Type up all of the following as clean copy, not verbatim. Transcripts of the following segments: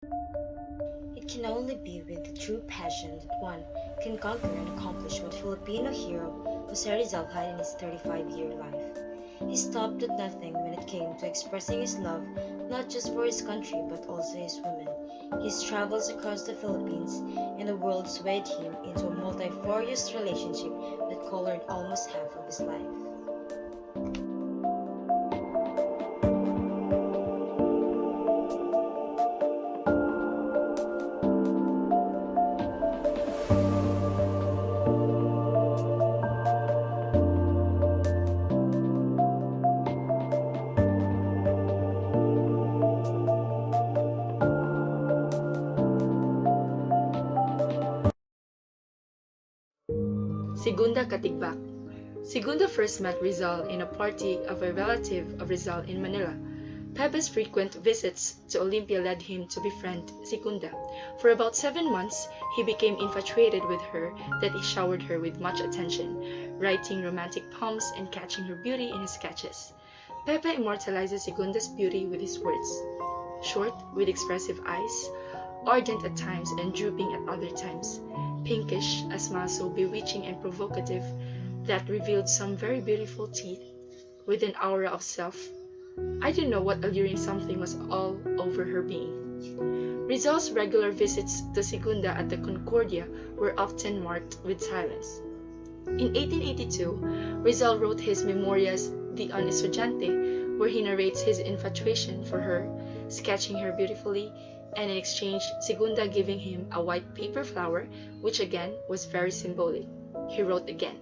It can only be with the true passion that one can conquer and accomplish what Filipino hero Jose Rizal had in his 35-year life. He stopped at nothing when it came to expressing his love not just for his country but also his women. His travels across the Philippines and the world swayed him into a multifarious relationship that colored almost half of his life. Segunda Katigbak. Segunda first met Rizal in a party of a relative of Rizal in Manila. Pepe's frequent visits to Olympia led him to befriend Segunda. For about 7 months, he became infatuated with her that he showered her with much attention, writing romantic poems and catching her beauty in his sketches. Pepe immortalizes Segunda's beauty with his words. Short, with expressive eyes, ardent at times and drooping at other times, pinkish, a smile so bewitching and provocative that revealed some very beautiful teeth with an aura of self. I didn't know what alluring something was all over her being. Rizal's regular visits to Segunda at the Concordia were often marked with silence. In 1882, Rizal wrote his Memorias de un Estudiante, where he narrates his infatuation for her, sketching her beautifully, and in exchange, Segunda giving him a white paper flower, which again was very symbolic. He wrote again.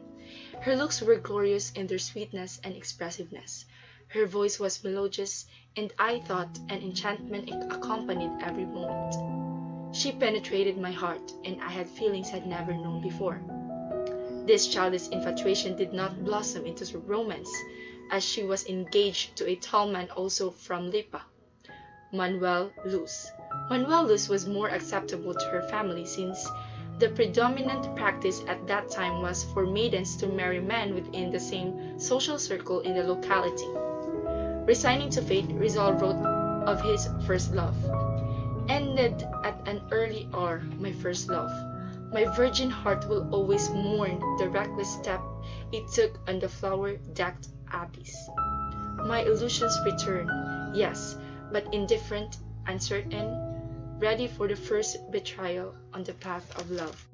Her looks were glorious in their sweetness and expressiveness. Her voice was melodious, and I thought an enchantment accompanied every moment. She penetrated my heart, and I had feelings I'd never known before. This childish infatuation did not blossom into romance, as she was engaged to a tall man also from Lipa, Manuel Luz. Manuel Luz was more acceptable to her family since the predominant practice at that time was for maidens to marry men within the same social circle in the locality. Resigning to fate, Rizal wrote of his first love. Ended at an early hour, my first love. My virgin heart will always mourn the reckless step it took on the flower-decked abbeys. My illusions return, yes, but indifferent, uncertain, ready for the first betrayal on the path of love.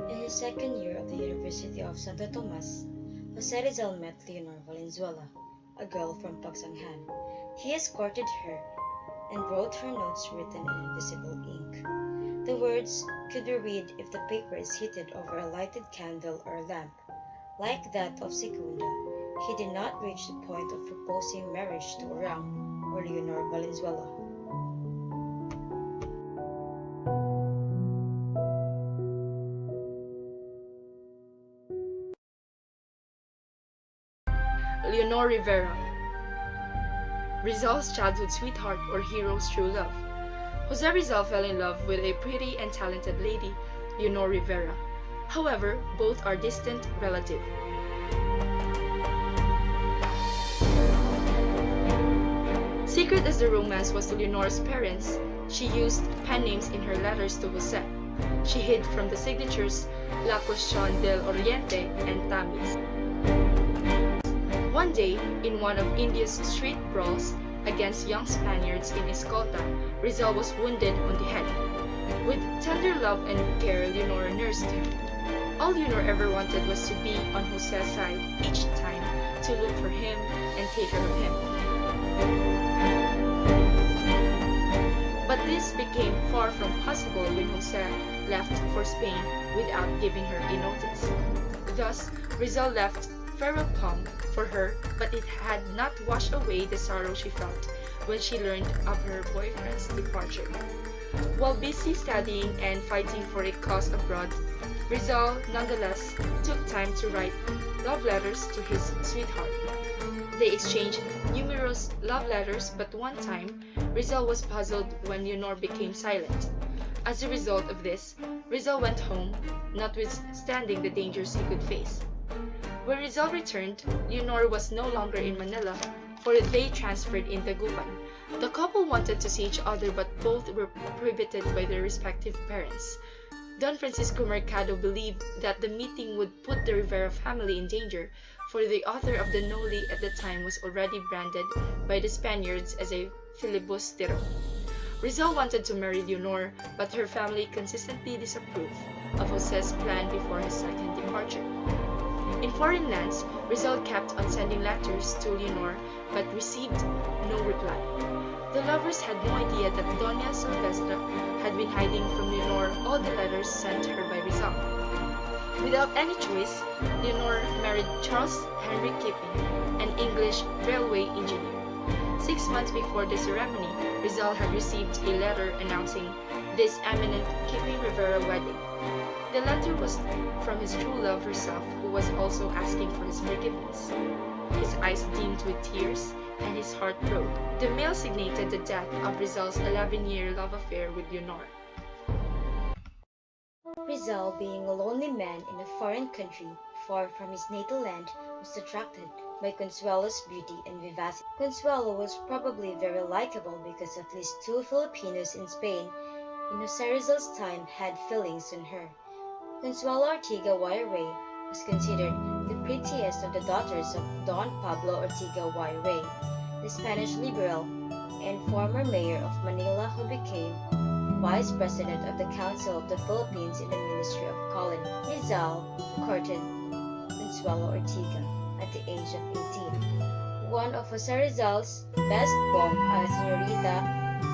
In his second year at the University of Santo Tomas, Jose Rizal met Leonor Valenzuela, a girl from Pagsanghan. He escorted her and wrote her notes written in invisible ink. The words could be read if the paper is heated over a lighted candle or lamp. Like that of Segunda, he did not reach the point of proposing marriage to Orang or Leonor Valenzuela. Leonor Rivera, Rizal's childhood sweetheart or hero's true love. Jose Rizal fell in love with a pretty and talented lady, Leonor Rivera. However, both are distant relatives. Secret as the romance was to Leonor's parents, she used pen names in her letters to Jose. She hid from the signatures La Cuestión del Oriente and Tamis. One day, in one of India's street brawls against young Spaniards in Escolta, Rizal was wounded on the head. With tender love and care, Leonor nursed him. All Leonor ever wanted was to be on Jose's side each time, to look for him and take care of him. But this became far from possible when Jose left for Spain without giving her a notice. Thus, Rizal left farewell poem for her, but it had not washed away the sorrow she felt when she learned of her boyfriend's departure. While busy studying and fighting for a cause abroad, Rizal nonetheless took time to write love letters to his sweetheart. They exchanged numerous love letters, but one time, Rizal was puzzled when Leonor became silent. As a result of this, Rizal went home, notwithstanding the dangers he could face. When Rizal returned, Leonor was no longer in Manila, for they transferred in Dagupan. The couple wanted to see each other, but both were prohibited by their respective parents. Don Francisco Mercado believed that the meeting would put the Rivera family in danger, for the author of the Noli at the time was already branded by the Spaniards as a filibustero. Rizal wanted to marry Leonor, but her family consistently disapproved of Jose's plan before his second departure. In foreign lands, Rizal kept on sending letters to Leonor but received no reply. The lovers had no idea that Doña Silvestra had been hiding from Leonor all the letters sent her by Rizal. Without any choice, Leonor married Charles Henry Kipping, an English railway engineer. 6 months before the ceremony, Rizal had received a letter announcing this eminent Kipping-Rivera wedding. The letter was from his true love herself, who was also asking for his forgiveness. His eyes dimmed with tears, and his heart broke. The mail signated the death of Rizal's 11-year love affair with Leonor. Rizal, being a lonely man in a foreign country, far from his natal land, was attracted by Consuelo's beauty and vivacity. Consuelo was probably very likable because at least 2 Filipinos in Spain in Jose Rizal's time had feelings on her. Consuelo Ortiga y was considered the prettiest of the daughters of Don Pablo Ortiga y, the Spanish liberal and former mayor of Manila who became vice president of the Council of the Philippines in the Ministry of Colony. Rizal courted Consuelo Ortiga at the age of 18. One of Jose Rizal's best poems, Señorita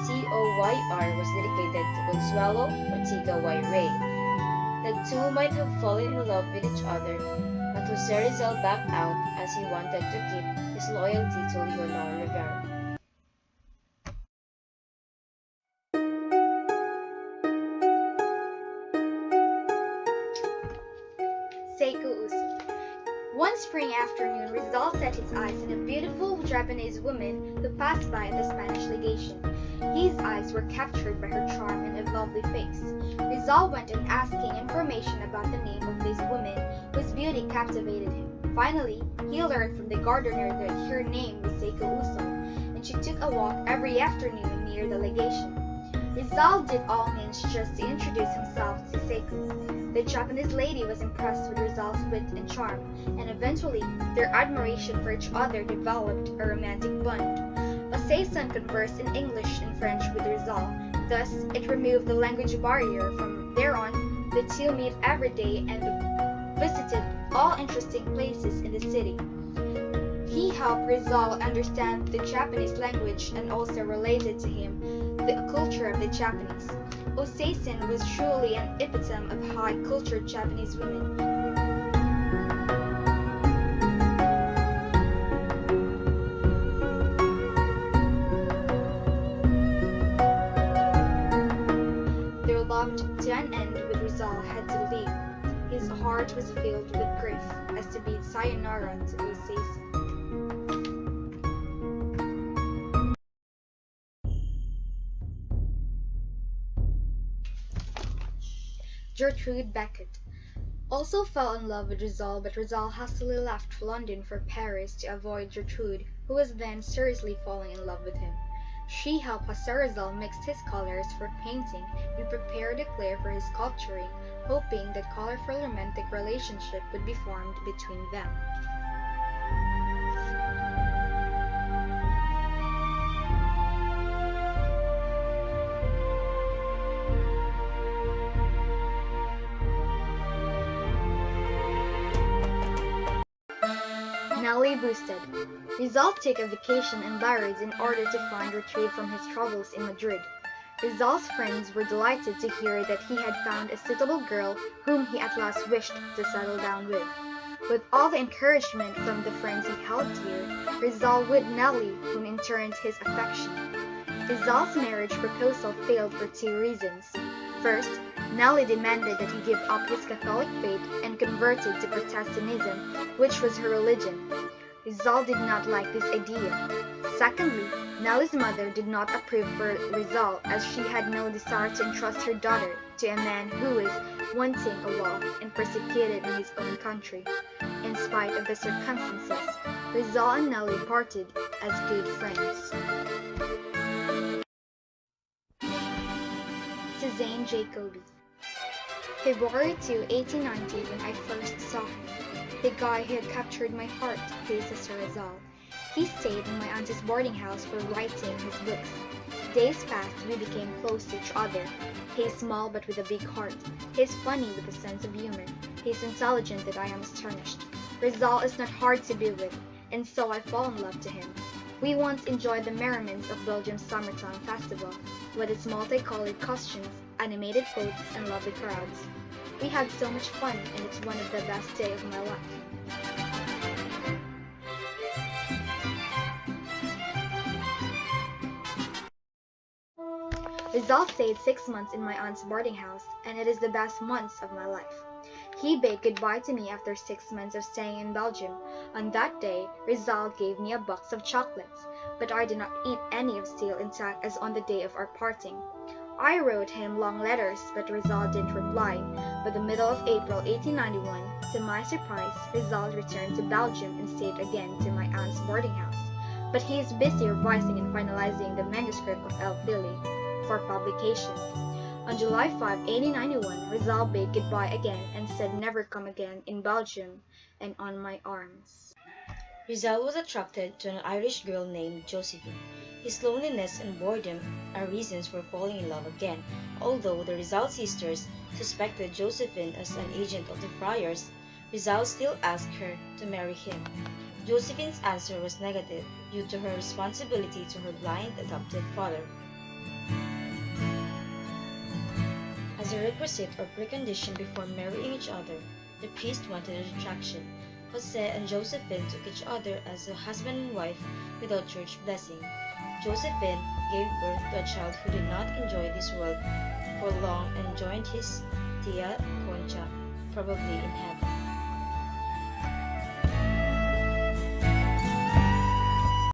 Coyr, was dedicated to Consuelo Ortiga y. The two might have fallen in love with each other, but Jose Rizal backed out as he wanted to keep his loyalty to Leonor Rivera. Seiko Uso. One spring afternoon, Rizal set his eyes on a beautiful Japanese woman who passed by at the Spanish legation. His eyes were captured by her charm and a lovely face. Rizal went on asking information about the name of this woman, whose beauty captivated him. Finally, he learned from the gardener that her name was Seiko Uso, and she took a walk every afternoon near the legation. Rizal did all means just to introduce himself to Seiko. The Japanese lady was impressed with Rizal's wit and charm, and eventually their admiration for each other developed a romantic bond. Osei-san conversed in English and French with Rizal, thus it removed the language barrier. From there on, the two met every day and visited all interesting places in the city. He helped Rizal understand the Japanese language and also related to him the culture of the Japanese. Osei-san was truly an epitome of high-cultured Japanese women. Their love to an end with Rizal had to leave. His heart was filled with grief as to bid sayonara to Osei-san. Gertrude Beckett also fell in love with Rizal, but Rizal hastily left London for Paris to avoid Gertrude, who was then seriously falling in love with him. She helped Jose Rizal mix his colors for painting and prepared the clay for his sculpturing, hoping that colorful romantic relationship would be formed between them. Nelly boosted. Rizal took a vacation in Paris in order to find retrieve from his troubles in Madrid. Rizal's friends were delighted to hear that he had found a suitable girl whom he at last wished to settle down with. With all the encouragement from the friends he held dear, Rizal wooed Nelly, whom in turn his affection. Rizal's marriage proposal failed for 2 reasons. First, Nelly demanded that he give up his Catholic faith and converted to Protestantism, which was her religion. Rizal did not like this idea. Secondly, Nelly's mother did not approve for Rizal, as she had no desire to entrust her daughter to a man who was wanting a law, and persecuted in his own country. In spite of the circumstances, Rizal and Nellie parted as good friends. Suzanne Jacoby. February 2, 1890, when I first saw him, the guy who had captured my heart, faced Sir Rizal. He stayed in my auntie's boarding house for writing his books. Days passed, we became close to each other. He is small but with a big heart. He is funny with a sense of humor. He is intelligent that I am astonished. Rizal is not hard to be with, and so I fall in love to him. We once enjoyed the merriments of Belgium's summertime festival, with its multicolored costumes, animated quotes, and lovely crowds. We had so much fun, and it's one of the best days of my life. Rizal stayed 6 months in my aunt's boarding house, and it is the best months of my life. He bade goodbye to me after 6 months of staying in Belgium. On that day, Rizal gave me a box of chocolates, but I did not eat any of still intact as on the day of our parting. I wrote him long letters, but Rizal didn't reply. By the middle of April 1891, to my surprise, Rizal returned to Belgium and stayed again to my aunt's boarding house. But he is busy revising and finalizing the manuscript of El Fili for publication. On July 5, 1891, Rizal bade goodbye again and said never come again in Belgium and on my arms. Rizal was attracted to an Irish girl named Josephine. His loneliness and boredom are reasons for falling in love again. Although the Rizal sisters suspected Josephine as an agent of the friars, Rizal still asked her to marry him. Josephine's answer was negative due to her responsibility to her blind adoptive father. As a requisite or precondition before marrying each other, the priest wanted a attraction. Jose and Josephine took each other as a husband and wife without church blessing. Josephine gave birth to a child who did not enjoy this world for long and joined his tia Concha, probably in heaven.